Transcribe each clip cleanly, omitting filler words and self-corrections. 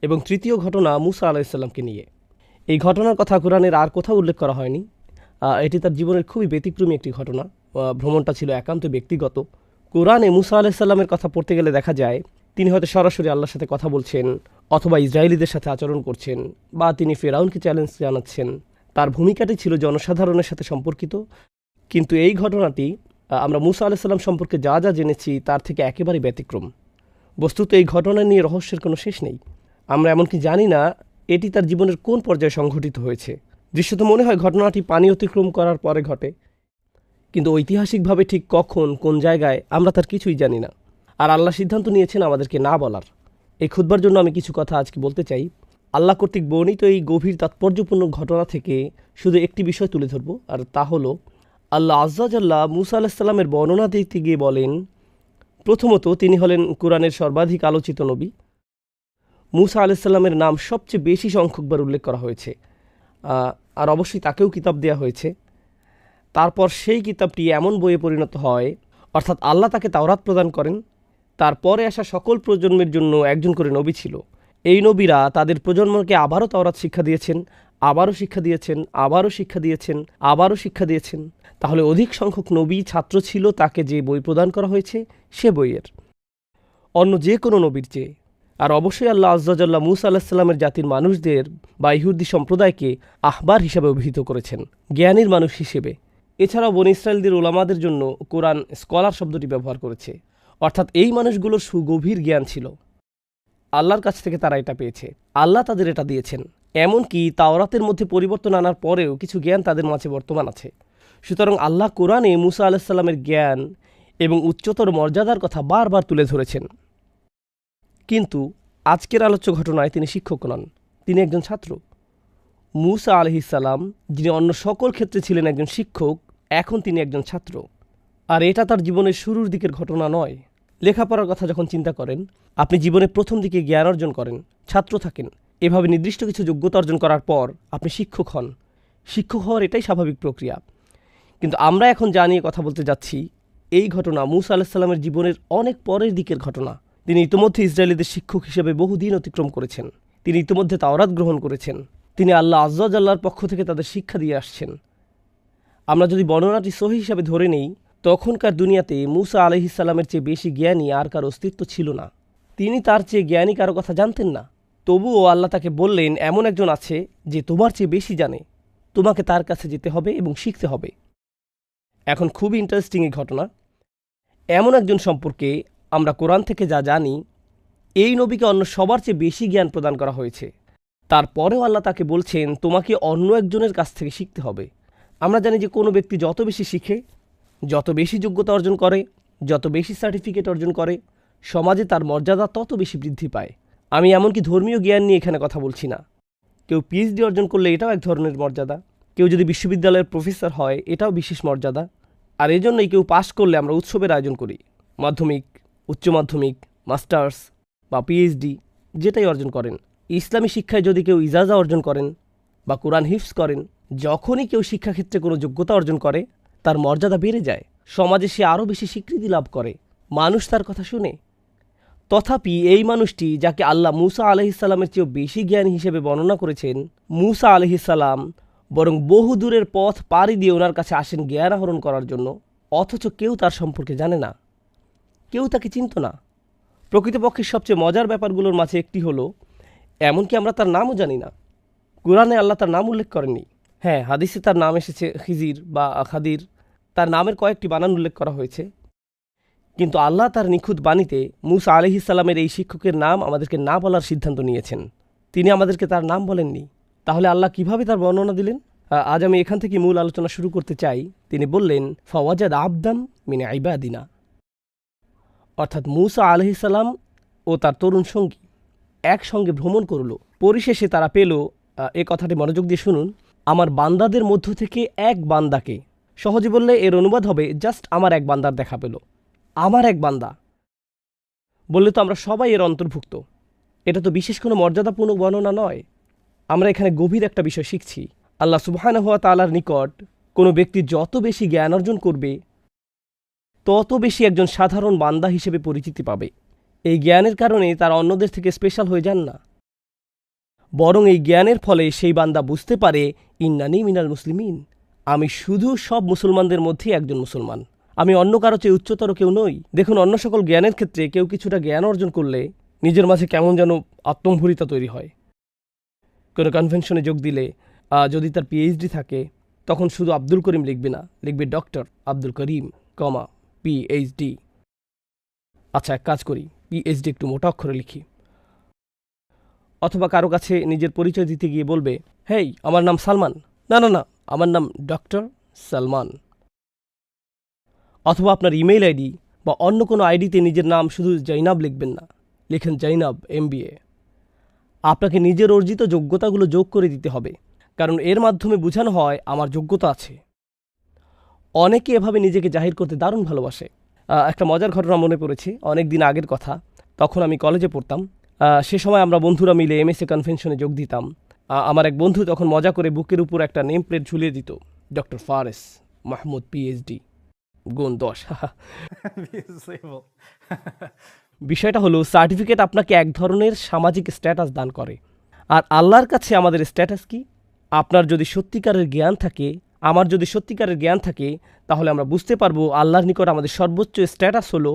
এবং তৃতীয় ঘটনা মুসা আলাইসাল্লামকে নিয়ে। এই ঘটনার কথা কোরআনের আর কোথাও উল্লেখ করা হয়নি। এটি তার জীবনের খুবই ব্যতিক্রমী একটি ঘটনা। ভ্রমণটা ছিল একান্ত ব্যক্তিগত। কোরআনে মুসা আলাইসাল্লামের কথা পড়তে গেলে দেখা যায় তিনি হয়তো সরাসরি আল্লাহর সাথে কথা বলছেন, অথবা ইসরায়েলিদের সাথে আচরণ করছেন, বা তিনি ফেরাউনকে চ্যালেঞ্জ জানাচ্ছেন। তার ভূমিকাটি ছিল জনসাধারণের সাথে সম্পর্কিত। কিন্তু এই ঘটনাটি আমরা মুসা আলাইসাল্লাম সম্পর্কে যা যা জেনেছি তার থেকে একেবারেই ব্যতিক্রম। বস্তুত এই ঘটনা নিয়ে রহস্যের কোনো শেষ নেই। আমরা এমনকি জানি না এটি তার জীবনের কোন পর্যায়ে সংঘটিত হয়েছে। দৃশ্যত মনে হয় ঘটনাটি পানি অতিক্রম করার পরে ঘটে, কিন্তু ঐতিহাসিকভাবে ঠিক কখন কোন জায়গায় আমরা তার কিছুই জানি না। আর আল্লাহ সিদ্ধান্ত নিয়েছেন আমাদেরকে না বলার। এই খুতবার জন্য আমি কিছু কথা আজকে বলতে চাই। আল্লাহ কর্তৃক বর্ণিত এই গভীর তাৎপর্যপূর্ণ ঘটনা থেকে শুধু একটি বিষয় তুলে ধরব, আর তা হলো আল্লাহ আজ্জাজাল্লাহ মুসা আলাহিসাল্লামের বর্ণনা দিতে গিয়ে বলেন, প্রথমত তিনি হলেন কোরআনের সর্বাধিক আলোচিত নবী। মুসা আলাইসাল্লামের নাম সবচেয়ে বেশি সংখ্যকবার উল্লেখ করা হয়েছে, আর অবশ্যই তাকেও কিতাব দেওয়া হয়েছে। তারপর সেই কিতাবটি এমন বইয়ে পরিণত হয়, অর্থাৎ আল্লাহ তাকে তাওরাত প্রদান করেন। তারপরে আসা সকল প্রজন্মের জন্য একজন করে নবী ছিল। এই নবীরা তাদের প্রজন্মকে আবারও তাওরাত শিক্ষা দিয়েছেন, আবারও শিক্ষা দিয়েছেন, আবারও শিক্ষা দিয়েছেন, আবারও শিক্ষা দিয়েছেন। তাহলে অধিক সংখ্যক নবী ছাত্র ছিল তাকে যে বই প্রদান করা হয়েছে সে বইয়ের, অন্য যে কোনো নবীর চেয়ে। আর অবশ্যই আল্লাহ আজ্জাজাল্লাহ মুসা আলাহিসাল্লামের জাতির মানুষদের বা ইহুদি সম্প্রদায়কে আহবার হিসাবে অভিহিত করেছেন, জ্ঞানীর মানুষ হিসেবে। এছাড়াও বনী ইসরায়েলদের ওলামাদের জন্য কোরআন স্কলার শব্দটি ব্যবহার করেছে, অর্থাৎ এই মানুষগুলোর সুগভীর জ্ঞান ছিল। আল্লাহর কাছ থেকে তারা এটা পেয়েছে, আল্লাহ তাদের এটা দিয়েছেন। এমনকি তাওরাতের মধ্যে পরিবর্তন আনার পরেও কিছু জ্ঞান তাদের মাঝে বর্তমান আছে। সুতরাং আল্লাহ কোরআনে মুসা আলাহিসাল্লামের জ্ঞান এবং উচ্চতর মর্যাদার কথা বারবার তুলে ধরেছেন। কিন্তু আজকের আলোচ্য ঘটনায় তিনি শিক্ষক নন, তিনি একজন ছাত্র। মুসা আলাইহিসসালাম, যিনি অন্য সকল ক্ষেত্রে ছিলেন একজন শিক্ষক, এখন তিনি একজন ছাত্র। আর এটা তার জীবনের শুরুর দিকের ঘটনা নয়। লেখাপড়ার কথা যখন চিন্তা করেন, আপনি জীবনের প্রথম দিকে জ্ঞান অর্জন করেন, ছাত্র থাকেন, এভাবে নির্দিষ্ট কিছু যোগ্যতা অর্জন করার পর আপনি শিক্ষক হন। শিক্ষক হওয়ার এটাই স্বাভাবিক প্রক্রিয়া। কিন্তু আমরা এখন যা নিয়ে কথা বলতে যাচ্ছি, এই ঘটনা মুসা আলাইহিসসালামের জীবনের অনেক পরের দিকের ঘটনা। তিনি ইতিমধ্যে ইসরায়েলিদের শিক্ষক হিসেবে বহুদিন অতিক্রম করেছেন। তিনি ইতিমধ্যে তাওরাত গ্রহণ করেছেন। তিনি আল্লাহ আজ্জাজাল্লাহর পক্ষ থেকে তাদের শিক্ষা দিয়ে আসছেন। আমরা যদি বর্ণনাটি সহি হিসাবে ধরে নেই, তখনকার দুনিয়াতে মুসা আলাইহিসসালামের চেয়ে বেশি জ্ঞানী আর কার অস্তিত্ব ছিল না। তিনি তার চেয়ে জ্ঞানী কারো কথা জানতেন না। তবুও আল্লাহ তাকে বললেন, এমন একজন আছে যে তোমার চেয়ে বেশি জানে, তোমাকে তার কাছে যেতে হবে এবং শিখতে হবে। এখন খুবই ইন্টারেস্টিং এই ঘটনা। এমন একজন সম্পর্কে আমরা কোরআন থেকে যা জানি, এই নবীকে অন্য সবার চেয়ে বেশি জ্ঞান প্রদান করা হয়েছে। তারপরেও আল্লাহ তাকে বলছেন তোমাকে অন্য একজনের কাছ থেকে শিখতে হবে। আমরা জানি যে কোনো ব্যক্তি যত বেশি শিখে, যত বেশি যোগ্যতা অর্জন করে, যত বেশি সার্টিফিকেট অর্জন করে, সমাজে তার মর্যাদা তত বেশি বৃদ্ধি পায়। আমি এমনকি ধর্মীয় জ্ঞান নিয়ে এখানে কথা বলছি না। কেউ পিএইচডি অর্জন করলে এটাও এক ধরনের মর্যাদা। কেউ যদি বিশ্ববিদ্যালয়ের প্রফেসর হয় এটাও বিশেষ মর্যাদা। আর এজন্যই কেউ পাশ করলে আমরা উৎসবের আয়োজন করি। মাধ্যমিক, উচ্চ মাধ্যমিক, মাস্টার্স বা পিএইচডি যেটাই অর্জন করেন। ইসলামী শিক্ষায় যদি কেউ ইজাজা অর্জন করেন বা কোরআন হিফজ করেন, যখনই কেউ শিক্ষাক্ষেত্রে কোনো যোগ্যতা অর্জন করে তার মর্যাদা বেড়ে যায়, সমাজে সে আরও বেশি স্বীকৃতি লাভ করে, মানুষ তার কথা শুনে। তথাপি এই মানুষটি, যাকে আল্লাহ মুসা আলাইহিসসালামের চেয়েও বেশি জ্ঞানী হিসেবে বর্ণনা করেছেন, মুসা আলাইহিসসালাম বরং বহু দূরের পথ পাড়ি দিয়ে ওনার কাছে আসেন জ্ঞান আহরণ করার জন্য, অথচ কেউ তার সম্পর্কে জানে না, কেউ তাকে চিনত না। প্রকৃতপক্ষে সবচেয়ে মজার ব্যাপারগুলোর মাঝে একটি হলো, এমনকি আমরা তার নামও জানি না। কোরআনে আল্লাহ তার নাম উল্লেখ করেননি। হ্যাঁ, হাদিসে তার নাম এসেছে খিজির বা খাদির, তার নামের কয়েকটি বানান উল্লেখ করা হয়েছে। কিন্তু আল্লাহ তার নিখুঁত বাণীতে মুসা আলাইহিসসালামের এই শিক্ষকের নাম আমাদেরকে না বলার সিদ্ধান্ত নিয়েছেন। তিনি আমাদেরকে তার নাম বলেননি। তাহলে আল্লাহ কিভাবে তার বর্ণনা দিলেন? আজ আমি এখান থেকে মূল আলোচনা শুরু করতে চাই। তিনি বললেন, ফাওয়াজাদ আবদাম মিন ইবাদিনা, অর্থাৎ মুসা আলাইহিসসালাম ও তার তরুণ সঙ্গী একসঙ্গে ভ্রমণ করল। পরিশেষে তারা পেল, এ কথাটি মনোযোগ দিয়ে শুনুন, আমার বান্দাদের মধ্য থেকে এক বান্দাকে। সহজে বললে এর অনুবাদ হবে জাস্ট আমার এক বান্দার দেখা পেল। আমার এক বান্দা বললে তো আমরা সবাই এর অন্তর্ভুক্ত। এটা তো বিশেষ কোনো মর্যাদাপূর্ণ বর্ণনা নয়। আমরা এখানে গভীর একটা বিষয় শিখছি। আল্লাহ সুবহানাহু ওয়া তাআলার নিকট কোনো ব্যক্তি যত বেশি জ্ঞান অর্জন করবে, তত বেশি একজন সাধারণ বান্দা হিসেবে পরিচিতি পাবে। এই জ্ঞানের কারণে তারা অন্যদের থেকে স্পেশাল হয়ে যান না। বরং এই জ্ঞানের ফলে সেই বান্দা বুঝতে পারে ইন্নানি মিনাল মুসলিমিন, আমি শুধু সব মুসলমানদের মধ্যেই একজন মুসলমান, আমি অন্য কারো চেয়ে উচ্চতর কেউ নই। দেখুন, অন্য সকল জ্ঞানের ক্ষেত্রে কেউ কিছুটা জ্ঞান অর্জন করলে নিজের মাঝে কেমন যেন আত্মম্ভরিতা তৈরি হয়। কোনো কনভেনশনে যোগ দিলে যদি তার পিএইচডি থাকে, তখন শুধু আব্দুল করিম লিখবে না, লিখবে ডক্টর আব্দুল করিম, পিএইচডি। আচ্ছা, এক কাজ করি, পিএইচডি একটু মোটা অক্ষরে লিখি। অথবা কারো কাছে নিজের পরিচয় দিতে গিয়ে বলবে, হেই, আমার নাম সালমান। না না না, আমার নাম ডক্টর সালমান। অথবা আপনার ইমেইল আইডি বা অন্য কোনো আইডিতে নিজের নাম শুধু জৈনাব লিখবেন না, লিখেন জৈনাব MBA। আপনাকে নিজের অর্জিত যোগ্যতাগুলো যোগ করে দিতে হবে, কারণ এর মাধ্যমে বোঝানো হয় আমার যোগ্যতা আছে। অনেকে এভাবে নিজেকে জাহির করতে দারুণ ভালোবাসে। একটা মজার ঘটনা মনে পড়েছে, অনেক দিন আগের কথা। তখন আমি কলেজে পড়তাম। সে সময় আমরা বন্ধুরা মিলে MSA কনভেনশনে যোগ দিতাম। আমার এক বন্ধু তখন মজা করে বুকের উপর একটা নেম প্লেট ঝুলিয়ে দিত, ডক্টর ফারেস মাহমুদ PhD, গুণ 10। বিষয়টা হলো, সার্টিফিকেট আপনাকে এক ধরনের সামাজিক স্ট্যাটাস দান করে। আর আল্লাহর কাছে আমাদের স্ট্যাটাস কি? আপনার যদি সত্যিকারের জ্ঞান থাকে, আমার যদি সত্যিকারের জ্ঞান থাকে, তাহলে আমরা বুঝতে পারবো আল্লাহর নিকট আমাদের সর্বোচ্চ স্ট্যাটাস হলো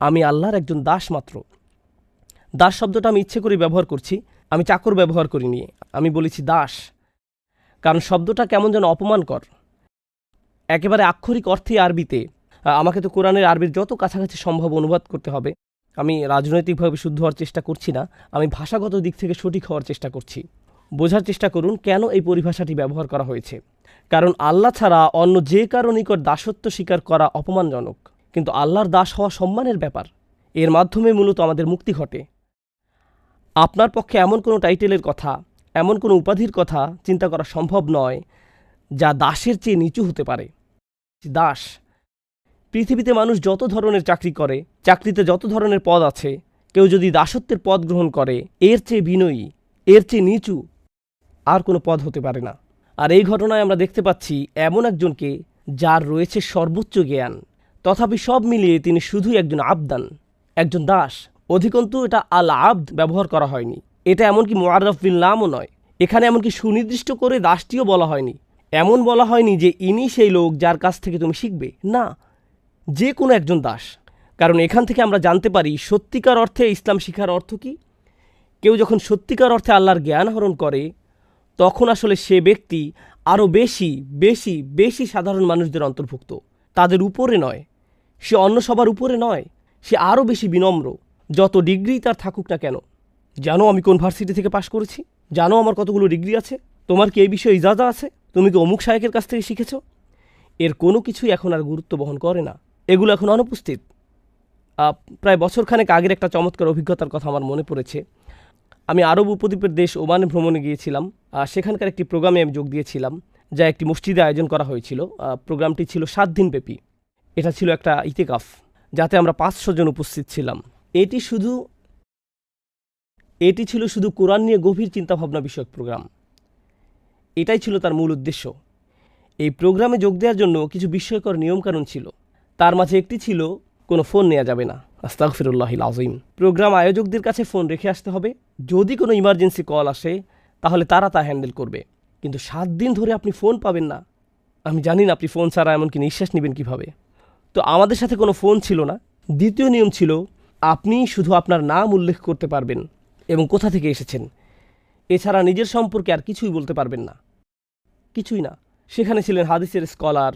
আমি আল্লাহর একজন দাস মাত্র। দাস শব্দটা আমি ইচ্ছে করে ব্যবহার করছি, আমি চাকর ব্যবহার করিনি, আমি বলেছি দাস, কারণ শব্দটা কেমন যেন অপমানকর। একেবারে আক্ষরিক অর্থে আরবিতে আমাকে তো কোরআনের আরবির যত কাছাকাছি সম্ভব অনুবাদ করতে হবে। আমি রাজনৈতিকভাবে শুদ্ধ হওয়ার চেষ্টা করছি না, আমি ভাষাগত দিক থেকে সঠিক হওয়ার চেষ্টা করছি। বোঝার চেষ্টা করুন কেন এই পরিভাষাটি ব্যবহার করা হয়েছে। কারণ আল্লাহ ছাড়া অন্য যে কারো নিকট দাসত্ব স্বীকার করা অপমানজনক, কিন্তু আল্লাহর দাস হওয়া সম্মানের ব্যাপার। এর মাধ্যমে মূলত আমাদের মুক্তি ঘটে। আপনার পক্ষে এমন কোনো টাইটেলের কথা, এমন কোনো উপাধির কথা চিন্তা করা সম্ভব নয় যা দাসের চেয়ে নিচু হতে পারে। দাস, পৃথিবীতে মানুষ যত ধরনের চাকরি করে, চাকরিতে যত ধরনের পদ আছে, কেউ যদি দাসত্বের পদ গ্রহণ করে, এর চেয়ে বিনয়ী, এর চেয়ে নিচু আর কোনো পদ হতে পারে না। আর এই ঘটনায় আমরা দেখতে পাচ্ছি এমন একজনকে যার রয়েছে সর্বোচ্চ জ্ঞান, তথাপি সব মিলিয়ে তিনি শুধুই একজন আবদান, একজন দাস। অধিকন্তু এটা আল আবদ ব্যবহার করা হয়নি। এটা এমনকি মুআররাফ বিন নামও নয়। এখানে এমনকি সুনির্দিষ্ট করে দাসটিও বলা হয়নি। এমন বলা হয়নি যে ইনি সেই লোক যার কাছ থেকে তুমি শিখবে, না, যে কোনো একজন দাস। কারণ এখান থেকে আমরা জানতে পারি সত্যিকার অর্থে ইসলাম শিখার অর্থ কি। কেউ যখন সত্যিকার অর্থে আল্লাহর জ্ঞান আহরণ করে, তখন আসলে সে ব্যক্তি আরও বেশি বেশি বেশি সাধারণ মানুষদের অন্তর্ভুক্ত, তাদের উপরে নয়। সে অন্য সবার উপরে নয়, সে আরও বেশি বিনম্র, যত ডিগ্রি তার থাকুক না কেন। জানো আমি কোন ভার্সিটি থেকে পাশ করেছি? জানো আমার কতগুলো ডিগ্রি আছে? তোমার কি এই বিষয়ে ইজাজা আছে? তুমি কি অমুক শায়েখের কাছ থেকে শিখেছ? এর কোনো কিছুই এখন আর গুরুত্ব বহন করে না, এগুলো এখন অনুপস্থিত। প্রায় বছরখানেক আগের একটা চমৎকার অভিজ্ঞতার কথা আমার মনে পড়েছে। আমি আরব উপদ্বীপের দেশ ওমানে ভ্রমণে গিয়েছিলাম। সেখানকার একটি প্রোগ্রামে আমি যোগ দিয়েছিলাম, যা একটি মসজিদে আয়োজন করা হয়েছিল। প্রোগ্রামটি ছিল 7 দিন ব্যাপী। এটা ছিল একটা ইতেকাফ, যাতে আমরা 500 জন উপস্থিত ছিলাম। এটি ছিল শুধু কোরআন নিয়ে গভীর চিন্তাভাবনা বিষয়ক প্রোগ্রাম। এটাই ছিল তার মূল উদ্দেশ্য। এই প্রোগ্রামে যোগ দেওয়ার জন্য কিছু বিস্ময়কর নিয়মকানুন ছিল। তার মাঝে একটি ছিল, কোনো ফোন নেওয়া যাবে না। আস্তাগফিরুল্লাহিল আযীম। প্রোগ্রাম আয়োজকদের কাছে ফোন রেখে আসতে হবে। যদি কোনো ইমার্জেন্সি কল আসে, তাহলে তারা তা হ্যান্ডেল করবে। কিন্তু 7 দিন ধরে আপনি ফোন পাবেন না। আমি জানি না আপনি ফোন ছাড়া এমনকি নিঃশ্বাস নেবেন কিভাবে। তো আমাদের সাথে কোনো ফোন ছিল না। দ্বিতীয় নিয়ম ছিল, আপনি শুধু আপনার নাম উল্লেখ করতে পারবেন এবং কোথা থেকে এসেছেন। এছাড়া নিজের সম্পর্কে আর কিছুই বলতে পারবেন না, কিছুই না। সেখানে ছিলেন হাদিসের স্কলার,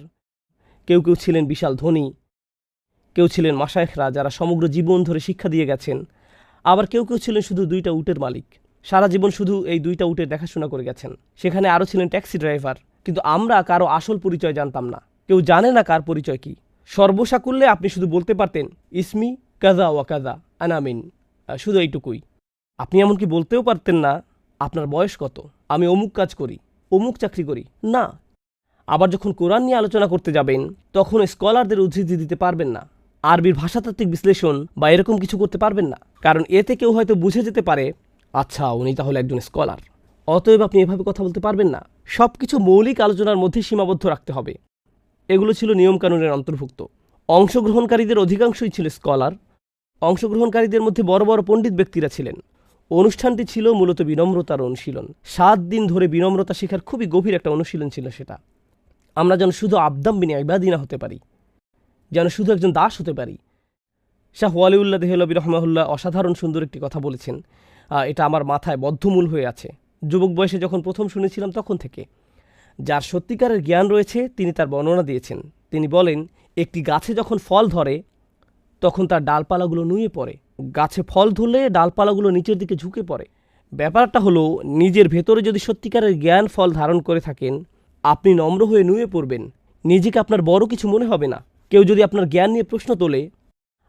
কেউ কেউ ছিলেন বিশাল ধনী, কেউ ছিলেন মাশায়েখরা যারা সমগ্র জীবন ধরে শিক্ষা দিয়ে গেছেন, আবার কেউ কেউ ছিলেন শুধু 2টা উটের মালিক, সারা জীবন শুধু এই 2টা উটের দেখাশোনা করে গেছেন। সেখানে আরও ছিলেন ট্যাক্সি ড্রাইভার। কিন্তু আমরা কারো আসল পরিচয় জানতাম না, কেউ জানে না কার পরিচয় কি। সর্বসাকুল্যে আপনি শুধু বলতে পারতেন, ইসমি কাজা ওয়া কাজা আনামিন, শুধু এইটুকুই। আপনি এমনকি বলতেও পারতেন না আপনার বয়স কত, আমি অমুক কাজ করি, অমুক চাকরি করি, না। আবার যখন কোরআন নিয়ে আলোচনা করতে যাবেন, তখন স্কলারদের উদ্ধৃতি দিতে পারবেন না, আরবির ভাষাতাত্ত্বিক বিশ্লেষণ বা এরকম কিছু করতে পারবেন না, কারণ এতে কেউ হয়তো বুঝে যেতে পারে, আচ্ছা উনি তাহলে একজন স্কলার। অতএব আপনি এভাবে কথা বলতে পারবেন না। সব কিছু মৌলিক আলোচনার মধ্যে সীমাবদ্ধ রাখতে হবে। এগুলো ছিল নিয়মকানুনের অন্তর্ভুক্ত। অংশগ্রহণকারীদের অধিকাংশই ছিল স্কলার। অংশগ্রহণকারীদের মধ্যে বড় বড় পণ্ডিত ব্যক্তিরা ছিলেন। অনুষ্ঠানটি ছিল মূলত বিনম্রতার অনুশীলন। 7 দিন ধরে বিনম্রতা শেখার খুবই গভীর একটা অনুশীলন ছিল সেটা। আমরা যেন শুধু আবদাম বিন ইবাদিনা হতে পারি, যেন শুধু একজন দাস হতে পারি। শাহ ওয়ালিউল্লাহ দেহলভী রহমাহুল্লাহ অসাধারণ সুন্দর একটি কথা বলেছেন, এটা আমার মাথায় বদ্ধমূল হয়ে আছে। যুবক বয়সে যখন প্রথম শুনেছিলাম তখন থেকে। যার সত্যিকারের জ্ঞান রয়েছে তিনি তার বর্ণনা দিয়েছেন। তিনি বলেন, একটি গাছে যখন ফল ধরে তখন তার ডালপালাগুলো নুয়ে পড়ে। গাছে ফল ধরলে ডালপালাগুলো নিচের দিকে ঝুঁকে পড়ে। ব্যাপারটা হলো, নিজের ভেতরে যদি সত্যিকারের জ্ঞান ফল ধারণ করে থাকেন, আপনি নম্র হয়ে নুয়ে পড়বেন। নিজেকে আপনার বড় কিছু মনে হবে না। কেউ যদি আপনার জ্ঞান নিয়ে প্রশ্ন তোলে,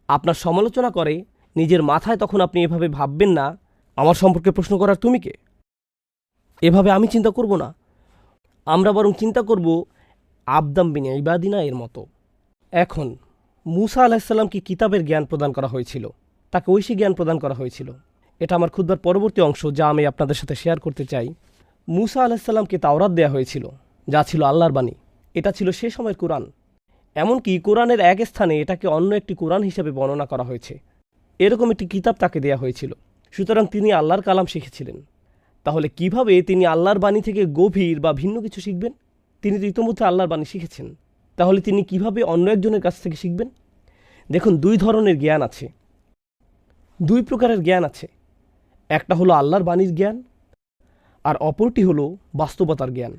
আপনার সমালোচনা করে, নিজের মাথায় তখন আপনি এভাবে ভাববেন না, আমার সম্পর্কে প্রশ্ন করার তুমি কে, এভাবে আমি চিন্তা করব না। আমরা বরং চিন্তা করব আবদাম বিন ইবাদিনা এর মতো। এখন মূসা আলাহিসাল্লামকে কিতাবের জ্ঞান প্রদান করা হয়েছিল, তাকে ঐশী জ্ঞান প্রদান করা হয়েছিল। এটা আমার খুতবার পরবর্তী অংশ, যা আমি আপনাদের সাথে শেয়ার করতে চাই। মূসা আলাহিসাল্লামকে তাওরাত দেয়া হয়েছিল, যা ছিল আল্লাহর বাণী। এটা ছিল সে সময়ের কোরআন। এমনকি কোরআনের এক স্থানে এটাকে অন্য একটি কোরআন হিসেবে বর্ণনা করা হয়েছে। এরকম একটি কিতাব তাকে দেয়া হয়েছিল। সুতরাং তিনি আল্লাহর কালাম শিখেছিলেন। তাহলে কিভাবে তিনি আল্লাহর বাণী থেকে গভীর বা ভিন্ন কিছু শিখবেন? তিনি তো ইতোমধ্যে আল্লাহর বাণী শিখেছেন। তাহলে তিনি কিভাবে অন্য একজনের কাছ থেকে শিখবেন? দেখুন, 2 ধরনের জ্ঞান আছে, 2 প্রকারের জ্ঞান আছে। একটা হলো আল্লাহর বাণীর জ্ঞান, আর অপরটি হলো বাস্তবতার জ্ঞান।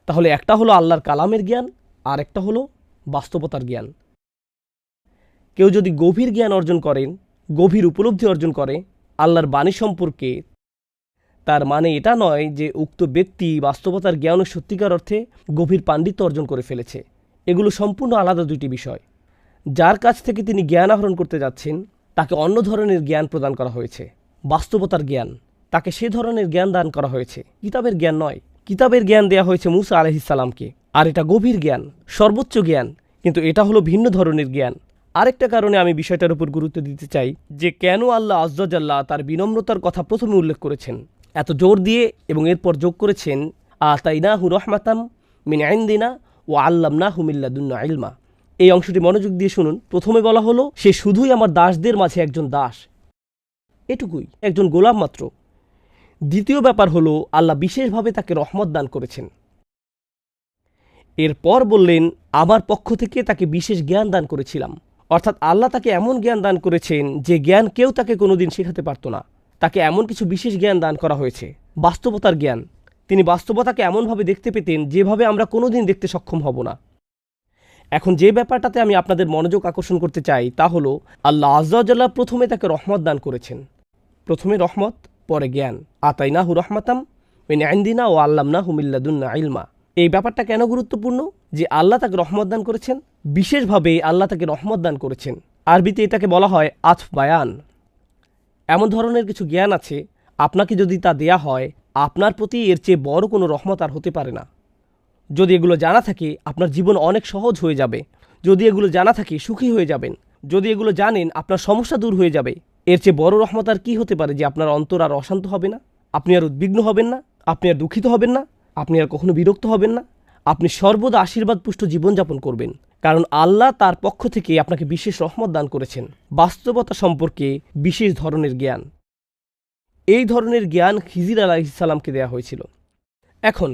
তাহলে একটা হলো আল্লাহর কালামের জ্ঞান, আর একটা হলো বাস্তবতার জ্ঞান। কেউ যদি গভীর জ্ঞান অর্জন করেন, গভীর উপলব্ধি অর্জন করে আল্লাহর বাণী সম্পর্কে, তার মানে এটা নয় যে উক্ত ব্যক্তি বাস্তবতার জ্ঞান ও সত্যিকার অর্থে গভীর পাণ্ডিত্য অর্জন করে ফেলেছে। এগুলো সম্পূর্ণ আলাদা 2টি বিষয়। যার কাছ থেকে তিনি জ্ঞান আহরণ করতে যাচ্ছেন তাকে অন্য ধরনের জ্ঞান প্রদান করা হয়েছে, বাস্তবতার জ্ঞান। তাকে সে ধরনের জ্ঞান দান করা হয়েছে, কিতাবের জ্ঞান নয়। কিতাবের জ্ঞান দেয়া হয়েছে মূসা আলাইহিসসালামকে, আর এটা গভীর জ্ঞান, সর্বোচ্চ জ্ঞান, কিন্তু এটা হলো ভিন্ন ধরনের জ্ঞান। আরেকটা কারণে আমি বিষয়টার উপর গুরুত্ব দিতে চাই যে কেন আল্লাহ আজ্জা জাল্লাহ তার বিনম্রতার কথা প্রথমে উল্লেখ করেছেন এত জোর দিয়ে, এবং এরপর যোগ করেছেন আতাইনাহু রহমাতাম মিন ইনদিনা ওয়া আল্লামনাহু মিন লাদুন্না ইলমা। এই অংশটি মনোযোগ দিয়ে শুনুন। প্রথমে বলা হলো, সে শুধুই আমার দাসদের মাঝে একজন দাস, এটুকুই, একজন গোলাম মাত্র। দ্বিতীয় ব্যাপার হলো, আল্লাহ বিশেষভাবে তাকে রহমত দান করেছেন। এরপর বললেন, আমার পক্ষ থেকে তাকে বিশেষ জ্ঞান দান করেছিলাম। অর্থাৎ আল্লাহ তাকে এমন জ্ঞান দান করেছেন যে জ্ঞান কেউ তাকে কোনোদিন শেখাতে পারত না। তাকে এমন কিছু বিশেষ জ্ঞান দান করা হয়েছে, বাস্তবতার জ্ঞান। তিনি বাস্তবতাকে এমনভাবে দেখতে পেতেন যেভাবে আমরা কোনোদিন দেখতে সক্ষম হব না। এখন যে ব্যাপারটাতে আমি আপনাদের মনোযোগ আকর্ষণ করতে চাই তা হলো, আল্লাহ আজ্জা ওয়া জাল্লা প্রথমে তাকে রহমত দান করেছেন। প্রথমে রহমত, পরে জ্ঞান। আতাইনাহু রহমাতাম মিন ইনদিনা ওয়া আল্লামনাহু মিন লাদুন্না ইলমা। এই ব্যাপারটা কেন গুরুত্বপূর্ণ যে আল্লাহ তাকে রহমত দান করেছেন? বিশেষভাবে আল্লাহ তাকে রহমত দান করেছেন। আরবিতে এটাকে বলা হয় আতফ বায়ান। এমন ধরনের কিছু জ্ঞান আছে, আপনাকে যদি তা দেয়া হয়, আপনার প্রতি এর চেয়ে বড় কোনো রহমত আর হতে পারে না। যদি এগুলো জানা থাকে, আপনার জীবন অনেক সহজ হয়ে যাবে। যদি এগুলো জানা থাকে, সুখী হয়ে যাবেন। যদি এগুলো জানেন, আপনার সমস্যা দূর হয়ে যাবে। এর চেয়ে বড় রহমত আর কী হতে পারে যে আপনার অন্তর আর অশান্ত হবে না, আপনি আর উদ্বিগ্ন হবেন না, আপনি আর দুঃখিত হবেন না, আপনি আর কখনো বিরক্ত হবেন না। আপনি সর্বদা আশীর্বাদপুষ্ট জীবনযাপন করবেন, কারণ আল্লাহ তার পক্ষ থেকে আপনাকে বিশেষ রহমত দান করেছেন, বাস্তবতা সম্পর্কে বিশেষ ধরনের জ্ঞান। এই ধরনের জ্ঞান খিজির আলাইহিস সালামকে দেয়া হয়েছিল। এখন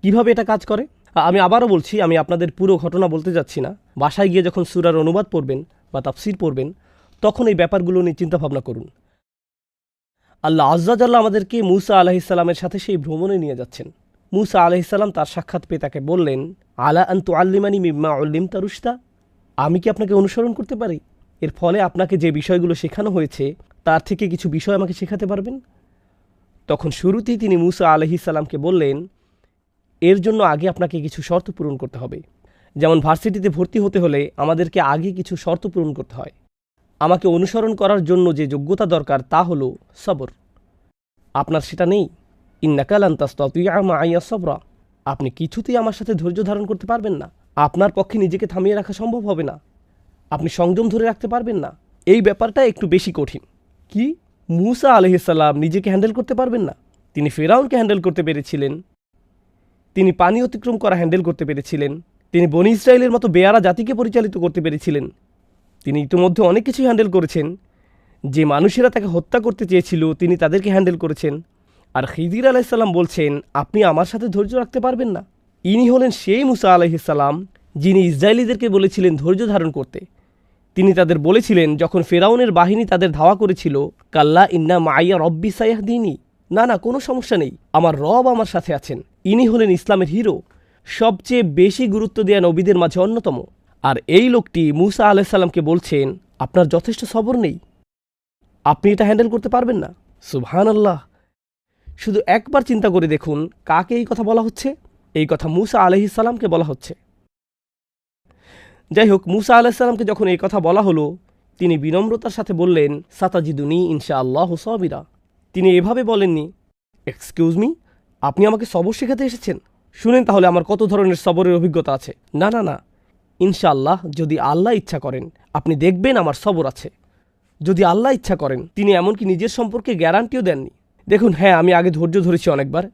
কিভাবে এটা কাজ করে? আমি আবারও বলছি, আমি আপনাদের পুরো ঘটনা বলতে যাচ্ছি না। বাসায় গিয়ে যখন সূরার অনুবাদ পড়বেন বা তাফসীর পড়বেন, তখন এই ব্যাপারগুলো নিয়ে চিন্তাভাবনা করুন। আল্লাহ আজ্জা জাল্লাহ আমাদেরকে মূসা আলাইহিস সালামের সাথে সেই ভ্রমণে নিয়ে যাচ্ছেন। মূসা আলাইহিস সালাম তার সাক্ষাৎ পেয়ে তাকে বললেন, আলা আন তুআল্লিমানি মিম্মা উল্লিমতা রুশদা, আমি কি আপনাকে অনুসরণ করতে পারি? এর ফলে আপনাকে যে বিষয়গুলো শেখানো হয়েছে তার থেকে কিছু বিষয় আমাকে শেখাতে পারবেন? তখন শুরুতেই তিনি মূসা আলাইহিস সালামকে বললেন, এর জন্য আগে আপনাকে কিছু শর্ত পূরণ করতে হবে। যেমন ভার্সিটিতে ভর্তি হতে হলে আমাদেরকে আগে কিছু শর্ত পূরণ করতে হয়। আমাকে অনুসরণ করার জন্য যে যোগ্যতা দরকার তা হলো সবর। আপনার সেটা নেই। ইন্নাকা লান তাসতাতিআ মাইয়া সবরা, আপনি কিছুতেই আমার সাথে ধৈর্য ধারণ করতে পারবেন না। আপনার পক্ষে নিজেকে থামিয়ে রাখা সম্ভব হবে না। আপনি সংযম ধরে রাখতে পারবেন না। এই ব্যাপারটা একটু বেশি কঠিন। কি? মূসা আলাইহিস সালাম নিজেকে হ্যান্ডেল করতে পারবেন না? তিনি ফিরআউনকে হ্যান্ডেল করতে পেরেছিলেন, তিনি পানি অতিক্রম করা হ্যান্ডেল করতে পেরেছিলেন, তিনি বনি ইসরায়েলের মতো বেয়ারা জাতিকে পরিচালিত করতে পেরেছিলেন। তিনি ইতিমধ্যে অনেক কিছু হ্যান্ডেল করেছেন যে মানুষেরা তাকে হত্যা করতে চেয়েছিল তিনি তাদেরকে হ্যান্ডেল করেছেন। আর খিজির আলাইসাল্লাম বলছেন, আপনি আমার সাথে ধৈর্য রাখতে পারবেন না? ইনি হলেন সেই মুসা আলাইহিসসালাম যিনি ইসরায়েলিদেরকে বলেছিলেন ধৈর্য ধারণ করতে। তিনি তাদের বলেছিলেন যখন ফেরাউনের বাহিনী তাদের ধাওয়া করেছিল, কাল্লা ইন্না মাইয়া রব্বি সায়াহদিনী, না না, কোনো সমস্যা নেই, আমার রব আমার সাথে আছেন। ইনি হলেন ইসলামের হিরো, সবচেয়ে বেশি গুরুত্ব দেয়া নবীদের মাঝে অন্যতম। আর এই লোকটি মুসা আলাইসাল্লামকে বলছেন, আপনার যথেষ্ট সবর নেই, আপনি এটা হ্যান্ডেল করতে পারবেন না। সুবহানাল্লাহ! শুধু একবার চিন্তা করে দেখুন, কাকে এই কথা বলা হচ্ছে? এই কথা মুসা আলাইহিসসালামকে বলা হচ্ছে। যাই হোক, মুসা আলাইহিসসালামকে যখন এই কথা বলা হলো, তিনি বিনম্রতার সাথে বললেন, সাতাজিদুনি ইনশাআল্লাহু সাবিরা। তিনি এভাবে বলেননি, এক্সকিউজ মি, আপনি আমাকে সবর শেখাতে এসেছেন? শুনেন তাহলে আমার কত ধরনের সবরের অভিজ্ঞতা আছে। না না না, ইনশাআল্লাহ, যদি আল্লাহ ইচ্ছা করেন আপনি দেখবেন আমার সবর আছে। যদি আল্লাহ ইচ্ছা করেন। তিনি এমনকি নিজের সম্পর্কে গ্যারান্টিও দেননি। দেখুন, হ্যাঁ, আমি আগে ধৈর্য ধরেছি অনেকবার,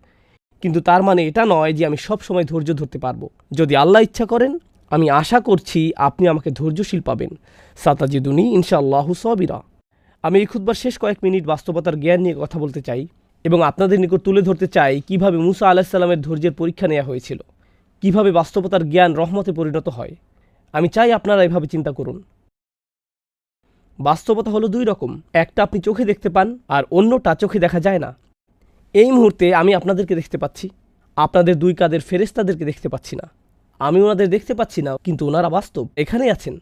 কিন্তু তার মানে এটা নয় যে আমি সব সময় ধৈর্য ধরতে পারবো। যদি আল্লাহ ইচ্ছা করেন, আমি আশা করছি আপনি আমাকে ধৈর্যশীল পাবেন। সাতাজিদুনি ইনশাআল্লাহু সাবিরা। আমি এই খুতবার শেষ কয়েক মিনিট বাস্তবতার জ্ঞান নিয়ে কথা বলতে চাই এবং আপনাদের নিকট তুলে ধরতে চাই কিভাবে মুসা আলাইহিসসালামের ধৈর্যের পরীক্ষা নেওয়া হয়েছিল, কিভাবে বাস্তবতার জ্ঞান রহমতে পরিণত হয়। আমি চাই আপনারা এভাবে চিন্তা করুন। বাস্তবতা হলো দুই রকম, একটা আপনি চোখে দেখতে পান আর অন্যটা চোখে দেখা যায় না। এই মুহূর্তে আমি আপনাদেরকে দেখতে পাচ্ছি, আপনাদের দুই কাঁধের ফেরেশতাদেরকে দেখতে পাচ্ছি না। আমি ওনাদের দেখতে পাচ্ছি না, কিন্তু ওনারা বাস্তব, এখানেই আছেন।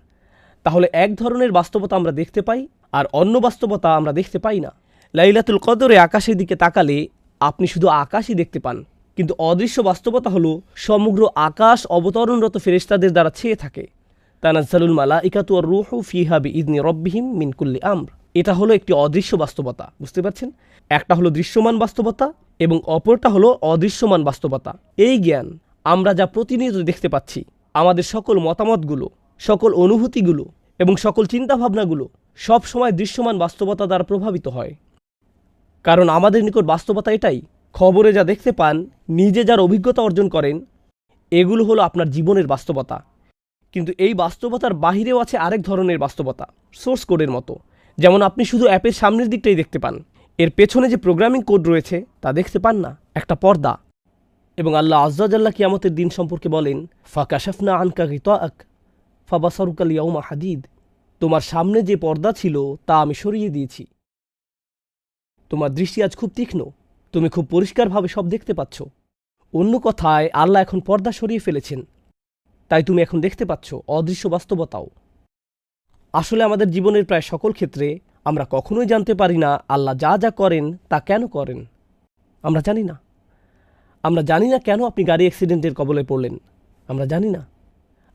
তাহলে এক ধরনের বাস্তবতা আমরা দেখতে পাই আর অন্য বাস্তবতা আমরা দেখতে পাই না। লাইলাতুল কদরে আকাশের দিকে তাকালে আপনি শুধু আকাশই দেখতে পান, কিন্তু অদৃশ্য বাস্তবতা হলো সমগ্র আকাশ অবতরণরত ফেরেশতাদের দ্বারা ছেয়ে থাকে। তানাজ্জালুল মালাইকাতু ওয়ার রূহু ফিহা বিইذনি রাব্বিহিম মিন কুল্লি আমর। এটা হলো একটি অদৃশ্য বাস্তবতা, বুঝতে পারছেন? একটা হলো দৃশ্যমান বাস্তবতা এবং অপরটা হলো অদৃশ্যমান বাস্তবতা। এই জ্ঞান আমরা যা প্রতিনিয়ত দেখতে পাচ্ছি, আমাদের সকল মতামতগুলো, সকল অনুভূতিগুলো এবং সকল চিন্তাভাবনাগুলো সব সময় দৃশ্যমান বাস্তবতা দ্বারা প্রভাবিত হয়। কারণ আমাদের নিকট বাস্তবতা এটাই। খবরে যা দেখতে পান, নিজে যার অভিজ্ঞতা অর্জন করেন, এগুলো হলো আপনার জীবনের বাস্তবতা। কিন্তু এই বাস্তবতার বাহিরেও আছে আরেক ধরনের বাস্তবতা, সোর্স কোডের মতো। যেমন আপনি শুধু অ্যাপের সামনের দিকটাই দেখতে পান, এর পেছনে যে প্রোগ্রামিং কোড রয়েছে তা দেখতে পান না, একটা পর্দা। এবং আল্লাহ আযজা জাল্লা কিয়ামতের দিন সম্পর্কে বলেন, ফাকাশাফনা আনকা গিতাআক ফাবাসারুকা আল-ইয়াওমা হাদিদ। তোমার সামনে যে পর্দা ছিল তা আমি সরিয়ে দিয়েছি, তোমার দৃষ্টি আজ খুব তীক্ষ্ণ, তুমি খুব পরিষ্কারভাবে সব দেখতে পাচ্ছ। অন্য কথায়, আল্লাহ এখন পর্দা সরিয়ে ফেলেছেন, তাই তুমি এখন দেখতে পাচ্ছ অদৃশ্য বাস্তবতাও। আসলে আমাদের জীবনের প্রায় সকল ক্ষেত্রে আমরা কখনোই জানতে পারি না আল্লাহ যা যা করেন তা কেন করেন। আমরা জানি না। আমরা জানি না কেন আপনি গাড়ি অ্যাক্সিডেন্টের কবলে পড়লেন, আমরা জানি না।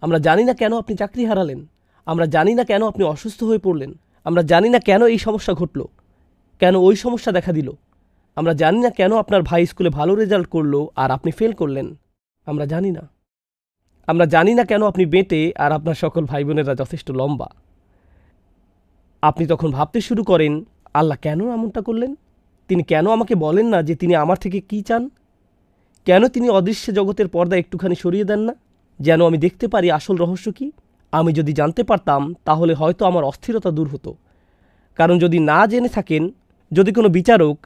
আমরা জানি না কেন আপনি চাকরি হারালেন, আমরা জানি না কেন আপনি অসুস্থ হয়ে পড়লেন, আমরা জানি না কেন এই সমস্যা ঘটল, কেন ওই সমস্যা দেখা দিল। আমরা জানি না কেন আপনার ভাই স্কুলে ভালো রেজাল্ট করলো আর আপনি ফেল করলেন, আমরা জানি না। আমরা জানি না কেন আপনি বেঁটে আর আপনার সকল ভাই বোনেরা যথেষ্ট লম্বা। আপনি তখন ভাবতে শুরু করেন, আল্লাহ কেন এমনটা করলেন? তিনি কেন আমাকে বলেন না যে তিনি আমার থেকে কি চান? কেন তিনি অদৃশ্য জগতের পর্দা একটুখানি সরিয়ে দেন না, যেন আমি দেখতে পারি আসল রহস্য কি? আমি যদি জানতে পারতাম তাহলে হয়তো আমার অস্থিরতা দূর হতো। কারণ যদি না জেনে থাকেন, যদি কোনো বিচারক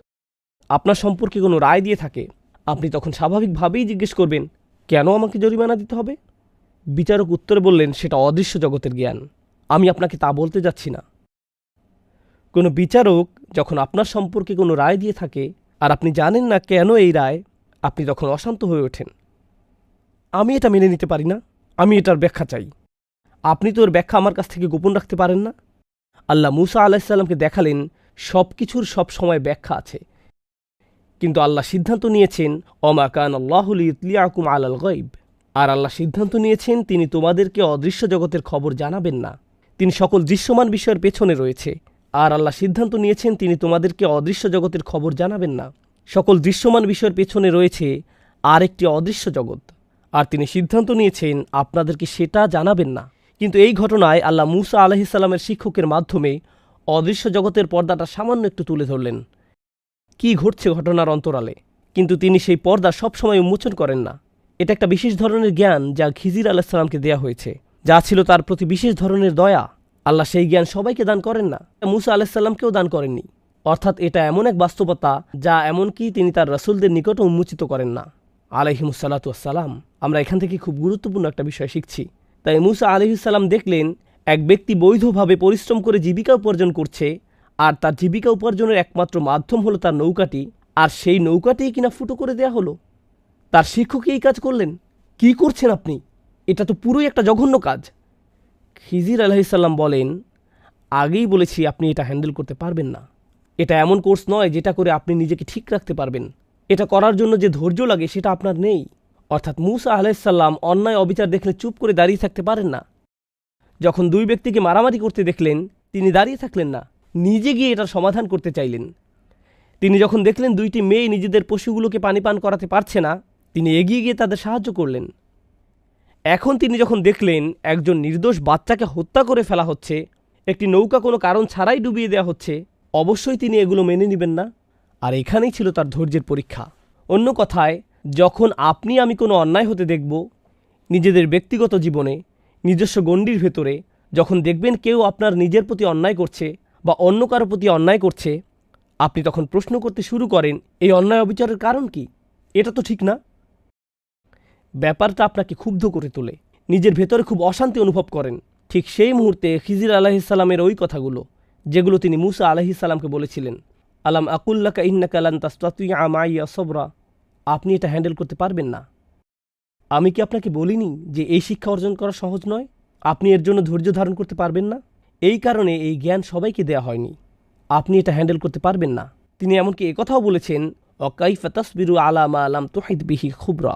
আপনার সম্পর্কে কোনো রায় দিয়ে থাকে, আপনি তখন স্বাভাবিকভাবেই জিজ্ঞেস করবেন, কেন আমাকে জরিমানা দিতে হবে? বিচারক উত্তরে বললেন, সেটা অদৃশ্য জগতের জ্ঞান, আমি আপনাকে তা বলতে যাচ্ছি না। কোনো বিচারক যখন আপনার সম্পর্কে কোনো রায় দিয়ে থাকে আর আপনি জানেন না কেন এই রায়, আপনি তখন অশান্ত হয়ে ওঠেন। আমি এটা মেনে নিতে পারি না, আমি এটার ব্যাখ্যা চাই। আপনি তো ওর ব্যাখ্যা আমার কাছ থেকে গোপন রাখতে পারেন না। আল্লাহ মুসা আলাইহিসসালামকে দেখালেন সব কিছুর সব সময় ব্যাখ্যা আছে, কিন্তু আল্লাহ সিদ্ধান্ত নিয়েছেন ওমা কান আল্লাহু লিইতলিআকুম আলাল গায়ব। আর আল্লাহ সিদ্ধান্ত নিয়েছেন তিনি তোমাদেরকে অদৃশ্য জগতের খবর জানাবেন না। তিনি সকল দৃশ্যমান বিষয়ের পেছনে রয়েছে। আর আল্লাহ সিদ্ধান্ত নিয়েছেন তিনি তোমাদেরকে অদৃশ্য জগতের খবর জানাবেন না। সকল দৃশ্যমান বিষয়ের পেছনে রয়েছে আর একটি অদৃশ্য জগৎ, আর তিনি সিদ্ধান্ত নিয়েছেন আপনাদেরকে সেটা জানাবেন না। কিন্তু এই ঘটনায় আল্লাহ মুসা আলাইহিসসালামের শিক্ষকের মাধ্যমে অদৃশ্য জগতের পর্দাটা সামান্য একটু তুলে ধরলেন, কি ঘটছে ঘটনার অন্তরালে। কিন্তু তিনি সেই পর্দা সবসময় উন্মোচন করেন না। এটা একটা বিশেষ ধরনের জ্ঞান যা খিজির আলাইহিসসালামকে দেয়া হয়েছে, যা ছিল তার প্রতি বিশেষ ধরনের দয়া। আল্লাহ সেই জ্ঞান সবাইকে দান করেন না, মুসা আলাইসাল্লামকেও দান করেননি। অর্থাৎ এটা এমন এক বাস্তবতা যা এমনকি তিনি তার রাসূলদের নিকটও উন্মোচিত করেন না আলাইহিমুসসালাতু ওয়াসসালাম। আমরা এখান থেকে খুব গুরুত্বপূর্ণ একটা বিষয় শিখছি। তাই মুসা আলাইহিসসালাম দেখলেন এক ব্যক্তি বৈধভাবে পরিশ্রম করে জীবিকা উপার্জন করছে, আর তার জীবিকা উপার্জনের একমাত্র মাধ্যম হলো তার নৌকাটি, আর সেই নৌকাটিই কিনা ফুটো করে দেয়া হলো। তার শিক্ষক এই কাজ করলেন। কি করছেন আপনি? এটা তো পুরোই একটা জঘন্য কাজ। খিজির আলাইহিসসালাম বলেন, আগেই বলেছি আপনি এটা হ্যান্ডেল করতে পারবেন না। এটা এমন কোর্স নয় যেটা করে আপনি নিজেকে ঠিক রাখতে পারবেন। এটা করার জন্য যে ধৈর্য লাগে সেটা আপনার নেই। অর্থাৎ মুসা আলাইহিসসালাম অন্যায় অবিচার দেখলে চুপ করে দাঁড়িয়ে থাকতে পারেন না। যখন দুই ব্যক্তিকে মারামারি করতে দেখলেন, তিনি দাঁড়িয়ে থাকলেন না, নিজে গিয়ে এটার সমাধান করতে চাইলেন। তিনি যখন দেখলেন দুইটি মেয়ে নিজেদের পশুগুলোকে পানি পান করাতে পারছে না, তিনি এগিয়ে গিয়ে তাদের সাহায্য করলেন। এখন তিনি যখন দেখলেন একজন নির্দোষ বাচ্চাকে হত্যা করে ফেলা হচ্ছে, একটি নৌকা কোনো কারণ ছাড়াই ডুবিয়ে দেওয়া হচ্ছে, অবশ্যই তিনি এগুলো মেনে নেবেন না। আর এখানেই ছিল তার ধৈর্যের পরীক্ষা। অন্য কথায়, যখন আপনি আমি কোনো অন্যায় হতে দেখব, নিজেদের ব্যক্তিগত জীবনে, নিজস্ব গণ্ডির ভেতরে, যখন দেখবেন কেউ আপনার নিজের প্রতি অন্যায় করছে বা অন্য কারো প্রতি অন্যায় করছে, আপনি তখন প্রশ্ন করতে শুরু করেন, এই অন্যায় অবিচারের কারণ কি? এটা তো ঠিক না। ব্যাপারটা আপনাকে ক্ষুব্ধ করে তোলে, নিজের ভেতরে খুব অশান্তি অনুভব করেন। ঠিক সেই মুহূর্তে খিজির আলাইহিসসালামের ওই কথাগুলো, যেগুলো তিনি মুসা আলাইহিসসালামকে বলেছিলেন, আলাম আকুল্লাকা ইন্নাকা লান তাসতাতিআ মাইয়া সবরা, আপনি এটা হ্যান্ডেল করতে পারবেন না। আমি কি আপনাকে বলিনি যে এই শিক্ষা অর্জন করা সহজ নয়? আপনি এর জন্য ধৈর্য ধারণ করতে পারবেন না। এই কারণে এই জ্ঞান সবাইকে দেয়া হয়নি। আপনি এটা হ্যান্ডেল করতে পারবেন না। তিনি এমনকি একথাও বলেছেন, অকাইফা তাসবিরু আলা মা লাম তুহিত বিহি খুবরা,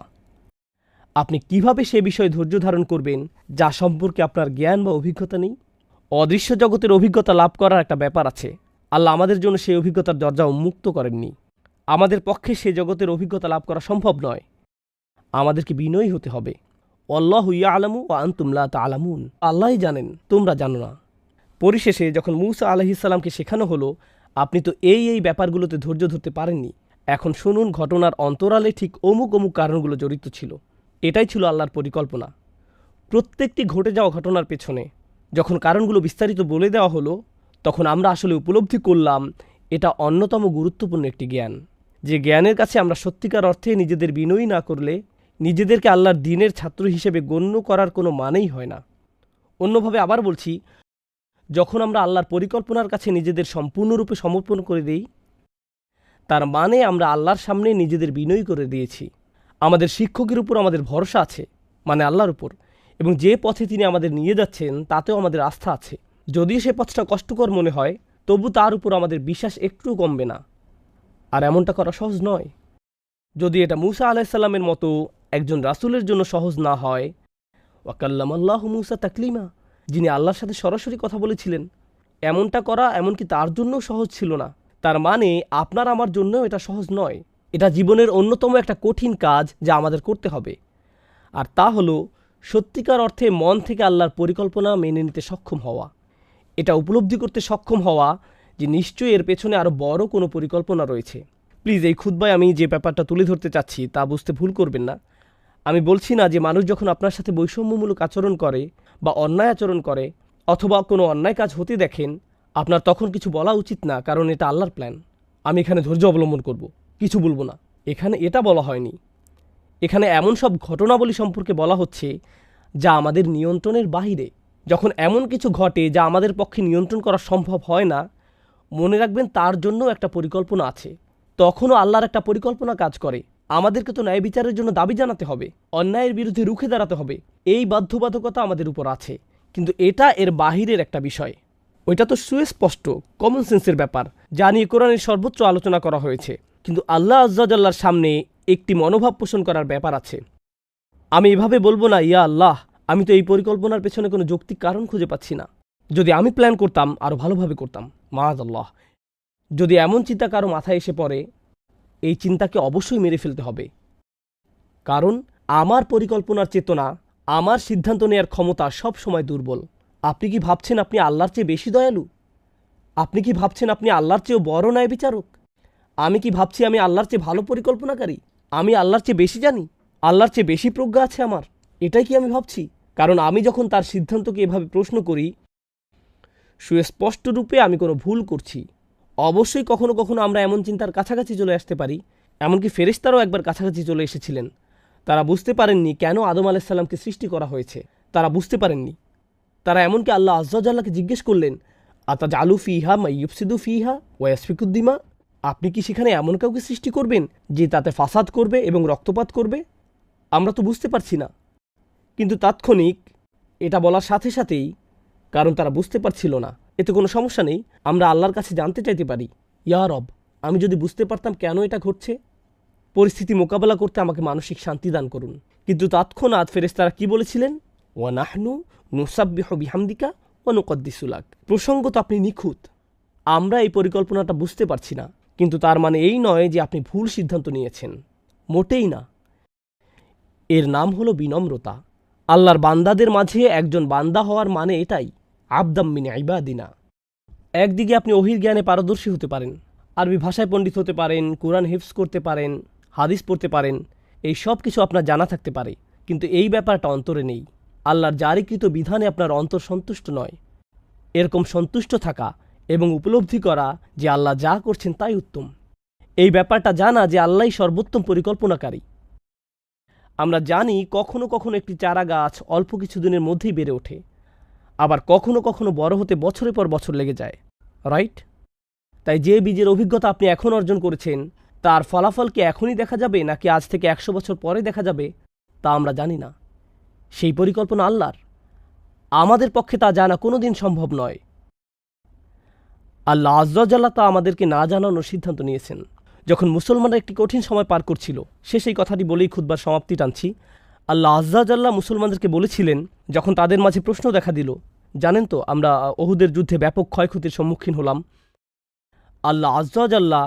আপনি কিভাবে সে বিষয়ে ধৈর্য ধারণ করবেন যা সম্পর্কে আপনার জ্ঞান বা অভিজ্ঞতা নেই? অদৃশ্য জগতের অভিজ্ঞতা লাভ করার একটা ব্যাপার আছে। আল্লাহ আমাদের জন্য সেই অভিজ্ঞতার দরজা উন্মুক্ত করেননি। আমাদের পক্ষে সে জগতের অভিজ্ঞতা লাভ করা সম্ভব নয়। আমাদেরকে বিনয়ী হতে হবে। আল্লাহু ইয়ালামু ওয়া আনতুম লা তা'লামুন, আল্লাহই জানেন, তোমরা জানো না। পরিশেষে যখন মুসা আলাইহিসসালামকে শেখানো হলো, আপনি তো এই ব্যাপারগুলোতে ধৈর্য ধরতে পারেননি, এখন শুনুন ঘটনার অন্তরালে ঠিক অমুক অমুক কারণগুলো জড়িত ছিল। এটাই ছিল আল্লাহর পরিকল্পনা। প্রত্যেকটি ঘটে যাওয়া ঘটনার পেছনে যখন কারণগুলো বিস্তারিত বলে দেওয়া হলো, তখন আমরা আসলে উপলব্ধি করলাম এটা অন্যতম গুরুত্বপূর্ণ একটি জ্ঞান, যে জ্ঞানের কাছে আমরা সত্যিকার অর্থে নিজেদের বিনয়ী না করলে নিজেদেরকে আল্লাহর দ্বীনের ছাত্র হিসেবে গণ্য করার কোনো মানেই হয় না। অন্যভাবে আবার বলছি, যখন আমরা আল্লাহর পরিকল্পনার কাছে নিজেদের সম্পূর্ণরূপে সমর্পণ করে দিই, তার মানে আমরা আল্লাহর সামনে নিজেদের বিনয়ী করে দিয়েছি। আমাদের শিক্ষকের উপর আমাদের ভরসা আছে, মানে আল্লাহর উপর, এবং যে পথে তিনি আমাদের নিয়ে যাচ্ছেন তাতেও আমাদের আস্থা আছে। যদিও সে পথটা কষ্টকর মনে হয়, তবু তার উপর আমাদের বিশ্বাস একটুও কমবে না। আর এমনটা করা সহজ নয়। যদি এটা মুসা আলাইসাল্লামের মতো একজন রাসূলের জন্য সহজ না হয়, ওয়াকাল্লামাল্লাহু মুসা তাকলিমা, যিনি আল্লাহর সাথে সরাসরি কথা বলেছিলেন, এমনটা করা এমনকি তার জন্যও সহজ ছিল না। তার মানে আপনার আমার জন্যও এটা সহজ নয়। এটা জীবনের অন্যতম একটা কঠিন কাজ যা আমাদের করতে হবে। আর তা হলো সত্যিকার অর্থে মন থেকে আল্লাহর পরিকল্পনা মেনে নিতে সক্ষম হওয়া। এটা উপলব্ধি করতে সক্ষম হওয়া যে নিশ্চয়ই এর পেছনে আরও বড় কোনো পরিকল্পনা রয়েছে। প্লিজ এই খুতবায় আমি যে ব্যাপারটা তুলে ধরতে চাচ্ছি তা বুঝতে ভুল করবেন না। আমি বলছি না যে মানুষ যখন আপনার সাথে বৈষম্যমূলক আচরণ করে বা অন্যায় আচরণ করে অথবা কোনো অন্যায় কাজ হতে দেখেন, আপনার তখন কিছু বলা উচিত না, কারণ এটা আল্লাহর প্ল্যান। আমি এখানে ধৈর্য অবলম্বন করব, কিছু বলবো না। এখানে এটা বলা হয়নি। এখানে এমন সব ঘটনাবলী সম্পর্কে বলা হচ্ছে যা আমাদের নিয়ন্ত্রণের বাহিরে। যখন এমন কিছু ঘটে যা আমাদের পক্ষে নিয়ন্ত্রণ করা সম্ভব হয় না, মনে রাখবেন তার জন্য একটা পরিকল্পনা আছে। তখনও আল্লাহর একটা পরিকল্পনা কাজ করে। আমাদেরকে তো ন্যায় বিচারের জন্য দাবি জানাতে হবে, অন্যায়ের বিরুদ্ধে রুখে দাঁড়াতে হবে। এই বাধ্যবাধকতা আমাদের উপর আছে, কিন্তু এটা এর বাহিরের একটা বিষয়। ওইটা তো সুস্পষ্ট কমন সেন্সের ব্যাপার, যা নিয়ে কোরআনের সর্বোচ্চ আলোচনা করা হয়েছে। কিন্তু আল্লাহ আজ্জাজাল্লাহর সামনে একটি মনোভাব পোষণ করার ব্যাপার আছে। আমি এভাবে বলবো না, ইয়া আল্লাহ, আমি তো এই পরিকল্পনার পেছনে কোনো যৌক্তিক কারণ খুঁজে পাচ্ছি না। যদি আমি প্ল্যান করতাম আরও ভালোভাবে করতাম। মাআযাল্লাহ, যদি এমন চিন্তা কারো মাথায় এসে পড়ে, এই চিন্তাকে অবশ্যই মেরে ফেলতে হবে। কারণ আমার পরিকল্পনার চেতনা, আমার সিদ্ধান্ত নেওয়ার ক্ষমতা সব সময় দুর্বল। আপনি কি ভাবছেন আপনি আল্লাহর চেয়ে বেশি দয়ালু? আপনি কি ভাবছেন আপনি আল্লাহর চেয়েও বড় ন্যায় বিচারক? আমি কি ভাবছি আমি আল্লাহর চেয়ে ভালো পরিকল্পনাকারী? আমি আল্লাহর চেয়ে বেশি জানি? আল্লাহর চেয়ে বেশি প্রজ্ঞা আছে আমার? এটাই কি আমি ভাবছি? কারণ আমি যখন তার সিদ্ধান্তকে এভাবে প্রশ্ন করি, সুস্পষ্ট রূপে আমি কোনো ভুল করছি। অবশ্যই কখনো কখনো আমরা এমন চিন্তার কাছাকাছি চলে আসতে পারি, এমনকি ফেরেশতারাও একবার কাছাকাছি চলে এসেছিলেন। তারা বুঝতে পারেননি কেন আদম আলাইহিস সালামকে সৃষ্টি করা হয়েছে, তারা বুঝতে পারেননি। তারা এমনকি আল্লাহ আযজা ওয়া জাল্লাকে জিজ্ঞেস করলেন, আতাজআলু ফিহা মান ইউফসিদু ফিহা ওয়া ইয়াসফিকুদ দিমা, আপনি কি সেখানে এমন কাউকে সৃষ্টি করবেন যে তাতে ফাসাদ করবে এবং রক্তপাত করবে? আমরা তো বুঝতে পারছি না। কিন্তু তাৎক্ষণিক এটা বলার সাথে সাথেই, কারণ তারা বুঝতে পারছিল না, এতে কোনো সমস্যা নেই, আমরা আল্লাহর কাছে জানতে চাইতে পারি, ইয়া রব, আমি যদি বুঝতে পারতাম কেন এটা ঘটছে, পরিস্থিতি মোকাবেলা করতে আমাকে মানসিক শান্তি দান করুন। কিন্তু তৎক্ষণাৎ ফেরেশতারা কি বলেছিলেন? ওয়া নাহনু নুসাব্বিহু বিহামদিকা ওয়া নুকদ্দিসু লাক, প্রসঙ্গত আপনি নিখুঁত, আমরা এই পরিকল্পনাটা বুঝতে পারছি না, কিন্তু তার মানে এই নয় যে আপনি ভুল সিদ্ধান্ত নিয়েছেন, মোটেই না। এর নাম হলো বিনম্রতা। আল্লাহর বান্দাদের মাঝে একজন বান্দা হওয়ার মানে এটাই, আবদাম মিন ইবাদিনা। একদিকে আপনি ওহীর জ্ঞানে পারদর্শী হতে পারেন, আরবি ভাষায় পণ্ডিত হতে পারেন, কোরআন হিফজ করতে পারেন, হাদিস পড়তে পারেন, এই সব কিছু আপনার জানা থাকতে পারে, কিন্তু এই ব্যাপারটা অন্তরে নেই। আল্লাহর জারিকৃত বিধানে আপনার অন্তর সন্তুষ্ট নয়। এরকম সন্তুষ্ট থাকা এবং উপলব্ধি করা যে আল্লাহ যা করছেন তাই উত্তম, এই ব্যাপারটা জানা যে আল্লাহই সর্বোত্তম পরিকল্পনাকারী। আমরা জানি কখনো কখনো একটি চারা গাছ অল্প কিছু দিনের মধ্যেই বেড়ে ওঠে, আবার কখনো কখনো বড় হতে বছরের পর বছর লেগে যায়, রাইট? তাই যে বীজের অভিজ্ঞতা আপনি এখন অর্জন করেছেন তার ফলাফল কি এখনই দেখা যাবে নাকি আজ থেকে 100 বছর পরে দেখা যাবে তা আমরা জানি না। সেই পরিকল্পনা আল্লাহর, আমাদের পক্ষে তা জানা কোনোদিন সম্ভব নয়। আল্লাহ আযজা ওয়া জাল্লা তা আমাদেরকে না জানানোর সিদ্ধান্ত নিয়েছেন। যখন মুসলমানরা একটি কঠিন সময় পার করছিল, সেই কথাটি বলেই খুতবার সমাপ্তি টানছি। আল্লাহ আযজা ওয়া জাল্লা মুসলমানদেরকে বলেছিলেন, যখন তাদের মাঝে প্রশ্ন দেখা দিল, জানেন তো আমরা উহুদের যুদ্ধে ব্যাপক ক্ষয়ক্ষতির সম্মুখীন হলাম, আল্লাহ আযজা ওয়া জাল্লা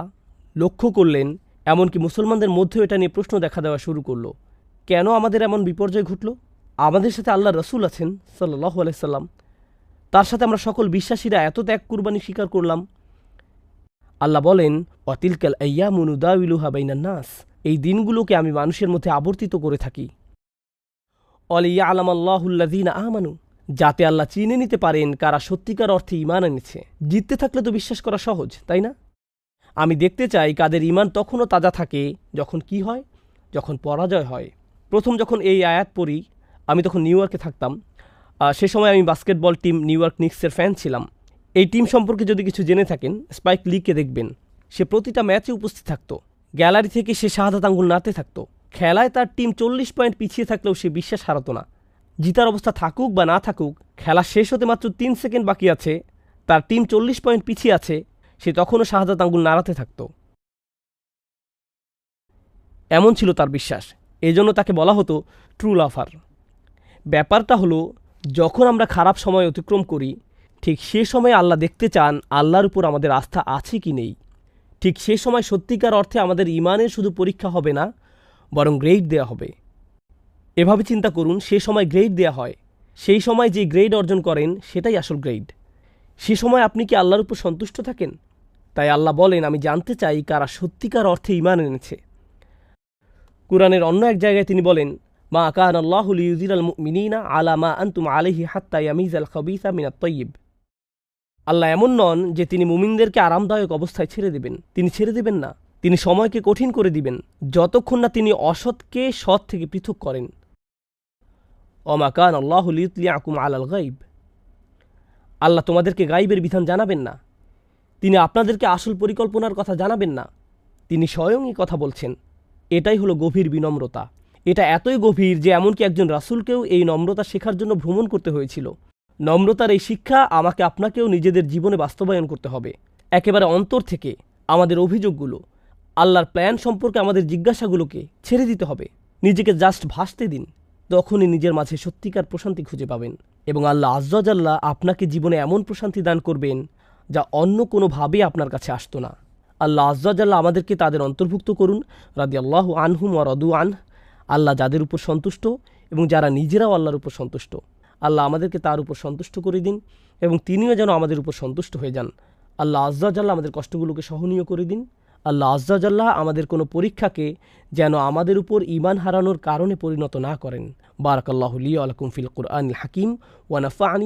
লক্ষ্য করলেন, এমনকি মুসলমানদের মধ্যেও এটা নিয়ে প্রশ্ন দেখা দেওয়া শুরু করলো, কেন আমাদের এমন বিপর্যয় ঘটল? আমাদের সাথে আল্লাহর রাসূল আছেন সাল্লাল্লাহু আলাইহি সাল্লাম, তার সাথে আমরা সকল বিশ্বাসীরা এত ত্যাগ কুরবানি স্বীকার করলাম। আল্লাহ বলেন, ওয়াতিলকাল আইয়ামু নুদাউিলুহা বাইনান নাস, এই দিনগুলোকে আমি মানুষের মধ্যে আবর্তিত করে থাকি। ওয়ালিয়ালামাল্লাহুল্লাযীনা আমানু, যাতে আল্লাহ চিনে নিতে পারেন কারা সত্যিকার অর্থে ঈমান এনেছে। জিততে থাকলে তো বিশ্বাস করা সহজ, তাই না? আমি দেখতে চাই কাদের ঈমান তখনও তাজা থাকে যখন কি হয়, যখন পরাজয় হয়। প্রথম যখন এই আয়াত পড়ি, আমি তখন নিউ ইয়র্কে থাকতাম। সে সময় আমি বাস্কেটবল টিম নিউ ইয়র্ক নিক্সের ফ্যান ছিলাম। এই টিম সম্পর্কে যদি কিছু জেনে থাকেন, স্পাইক লিকে দেখবেন, সে প্রতিটা ম্যাচে উপস্থিত থাকত। গ্যালারি থেকে সে শাহাদাত আঙ্গুল নাড়তে থাকত। খেলায় তার টিম 40 পয়েন্ট পিছিয়ে থাকলেও সে বিশ্বাস হারাত না। জিতার অবস্থা থাকুক বা না থাকুক, খেলা শেষ হতে মাত্র 3 সেকেন্ড বাকি আছে, তার টিম 40 পয়েন্ট পিছিয়ে আছে, সে তখনও শাহাদাত আঙ্গুল নাড়াতে থাকত। এমন ছিল তার বিশ্বাস। এজন্য তাকে বলা হতো ট্রু লাভার। ব্যাপারটা হলো, যখন আমরা খারাপ সময় অতিক্রম করি, ঠিক সে সময় আল্লাহ দেখতে চান আল্লাহর উপর আমাদের আস্থা আছে কি নেই। ঠিক সে সময় সত্যিকার অর্থে আমাদের ঈমানের শুধু পরীক্ষা হবে না, বরং গ্রেড দেয়া হবে। এভাবে চিন্তা করুন, সে সময় গ্রেড দেয়া হয়, সেই সময় যে গ্রেড অর্জন করেন সেটাই আসল গ্রেড। সে সময় আপনি কি আল্লাহর উপর সন্তুষ্ট থাকেন? তাই আল্লাহ বলেন, আমি জানতে চাই কারা সত্যিকার অর্থে ঈমান এনেছে। কুরআনের অন্য এক জায়গায় তিনি বলেন, মা কানা আল্লাহু লিইউযিরাল মুমিনিনা আলা মা আনতুম আলাইহি হাত্তা ইয়ামিজাল খাবিসা মিনাত তাইয়্যিব। আল্লাহ এমন নন যে তিনি মুমিনদেরকে আরামদায়ক অবস্থায় ছেড়ে দেবেন। তিনি ছেড়ে দেবেন না, তিনি সময়কে কঠিন করে দিবেন যতক্ষণ না তিনি অসৎকে সৎ থেকে পৃথক করেন। ওমা কানা আল্লাহু লিইউতলিআকুম আলাল গায়ব, আল্লাহ তোমাদেরকে গায়বের বিধান জানাবেন না, তিনি আপনাদেরকে আসল পরিকল্পনার কথা জানাবেন না, তিনি স্বয়ংই কথা বলছেন। এটাই হলো গভীর বিনম্রতা। এটা এতই গভীর যে এমনকি একজন রাসূলকেও এই নম্রতা শেখার জন্য ভ্রমণ করতে হয়েছিল। নম্রতার এই শিক্ষা আমাকে আপনাকেও নিজেদের জীবনে বাস্তবায়ন করতে হবে। একেবারে অন্তর থেকে আমাদের অভিযোগগুলো, আল্লাহর প্ল্যান সম্পর্কে আমাদের জিজ্ঞাসাগুলোকে ছেড়ে দিতে হবে। নিজেকে জাস্ট ভাসতে দিন, তখনই নিজের মাঝে সত্যিকার প্রশান্তি খুঁজে পাবেন এবং আল্লাহ আযজা ওয়া জাল্লা আপনাকে জীবনে এমন প্রশান্তি দান করবেন যা অন্য কোনোভাবেই আপনার কাছে আসতো না। আল্লাহ আযজা ওয়া জাল্লা আমাদেরকে তাদের অন্তর্ভুক্ত করুন, রাদিয়াল্লাহু আনহুম ওয়া রাদু আনহু। আল্লাহ যাদের উপর সন্তুষ্ট এবং যারা নিজেরাও আল্লাহর উপর সন্তুষ্ট, আল্লাহ আমাদেরকে তার উপর সন্তুষ্ট করে দিন এবং তিনিও যেন আমাদের উপর সন্তুষ্ট হয়ে যান। আল্লাহ আযজা ওয়া জাল্লা আমাদের কষ্টগুলোকে সহনীয় করে দিন। আল্লাহ আযজা ওয়া জাল্লা আমাদের কোনো পরীক্ষাকে যেন আমাদের উপর ঈমান হারানোর কারণে পরিণত না করেন। বারাকাল্লাহু লি ওয়া লাকুম ফিল কুরআনিল হাকিম ওয়া নাফা'নি